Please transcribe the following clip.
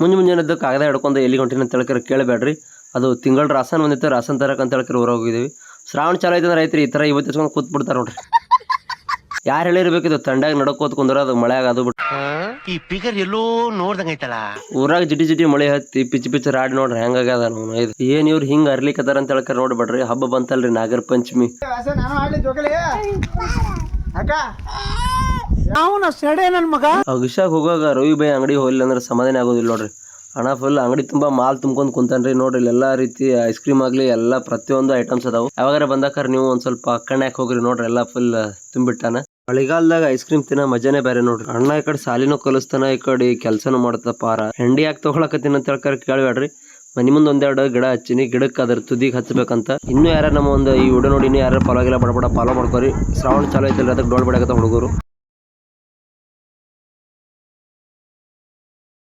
ಮುಂಜಾನೆ ಕಾಗದ ಹಿಡ್ಕೊಂಡು ಎಲ್ಲಿ ಹೊಂಟಿನ ಅಂತ ಹೇಳ್ಕರ ಕೇಳಬೇಡ್ರಿ. ಅದು ತಿಂಗಳ ರಾಸನ್ ಬಂದಿತ್ತು, ರಾಸನ್ ತರಕ ಅಂತ ಹೇಳ್ಕರ ಊರಾಗ ಹೋಗಿದ್ದೀವಿ. ಶ್ರಾವಣ ಚಾಲು ಐತೆ ಅಂದ್ರೆ ರೈತರು ಈ ಥರ ಇವತ್ತು ಇಸ್ಕೊಂಡು ಕೂತ್ ಬಿಡ್ತಾರೆ ನೋಡ್ರಿ. ಯಾರು ಹೇಳಿರ್ಬೇಕಿದ್ದು ತಂಡಾಗ ನಡ್ಕೋತ ಕುಂದ್ರ ಅದು ಮಳೆಯಾಗ ಅದು ಬಿಟ್ಟು ಈ ಪಿಗರ್ ಎಲ್ಲೋ ನೋಡ್ದಂಗೈತಲ್ಲ. ಊರಾಗ ಜಿಟಿ ಮಳೆ ಹತ್ತಿ ಪಿಚ್ಚಿ ರಾಡಿ ನೋಡ್ರಿ ಹೆಂಗಾಗ್ಯದ ಇದು ಏನ್ ಇವ್ರು ಹಿಂಗ ಅರ್ಲಿಕ್ಕದಾರ ಅಂತ ಹೇಳ್ಕರ ನೋಡ್ಬೇಡ್ರಿ. ಹಬ್ಬ ಬಂತಲ್ರಿ ನಾಗರ ಪಂಚಮಿ. ಅಗಿಶಾಗ ಹೋಗಾಗ ರವಿ ಬೈ ಅಂಗಡಿ ಹೋಗ್ಲಿಲ್ಲ ಅಂದ್ರೆ ಸಮಾಧಾನ ಆಗೋದಿಲ್ಲ ನೋಡ್ರಿ. ಹಣ ಫುಲ್ ಅಂಗಡಿ ತುಂಬಾ ಮಾಲ್ ತುಂಬ್ಕೊಂಡ್ ಕುಂತಾನ್ರಿ ನೋಡ್ರಿ. ಎಲ್ಲಾ ರೀತಿ ಐಸ್ ಕ್ರೀಮ್ ಆಗ್ಲಿ ಎಲ್ಲಾ ಪ್ರತಿಯೊಂದು ಐಟಮ್ಸ್ ಅದಾವು. ಯಾವಾಗಾರ ಬಂದಾಕಾರ ನೀವು ಒಂದ್ ಸ್ವಲ್ಪ ಅಕ್ಕಣ್ಯಾಕ್ ಹೋಗ್ರಿ ನೋಡ್ರಿ, ಎಲ್ಲಾ ಫುಲ್ ತುಂಬಿಟ್ಟಾನ. ಮಳಿಗಾಲದಾಗ ಐಸ್ ಕ್ರೀಮ್ ತಿನ್ನೋ ಮಜಾನೇ ಬೇರೆ ನೋಡ್ರಿ. ಅಣ್ಣ ಈ ಕಡೆ ಸಾಲಿನೂ ಕಲಿಸ್ತಾನ, ಈ ಕಡೆ ಕೆಲ್ಸನೂ ಮಾಡ್ತಾ ಪಾರ. ಹೆಂಡಿ ಯಾಕೆ ತಗೊಳಕತ್ತೀನಿ ಅಂತ ಹೇಳ್ಕಾರ ಕೇಳ್ಬೇಡ್ರಿ. ಮನಿ ಮುಂದ್ ಒಂದೆರಡು ಗಿಡ ಹಚ್ಚಿನಿ, ಗಿಡಕ್ಕೆ ಅದ್ರ ತುದಿಗೆ ಹಚ್ಬೇಕಂತ. ಇನ್ನೂ ಯಾರ ನಮ್ಮ ಒಂದು ಈ ವಿಡಿಯೋ ನೋಡಿ ಇನ್ನೂ ಯಾರು ಫಾಲೋ ಆಗಿಲ್ಲ ಬಡಬಡ ಫಾಲೋ ಮಾಡ್ಕೋರಿ. ಶ್ರಾವಣ ಚಾಲು ಐತಲ್ರಿ, ಅದಕ್ಕೆ ಡೋಲ್ ಬಿಡಕತ್ತ ಹುಡುಗರು.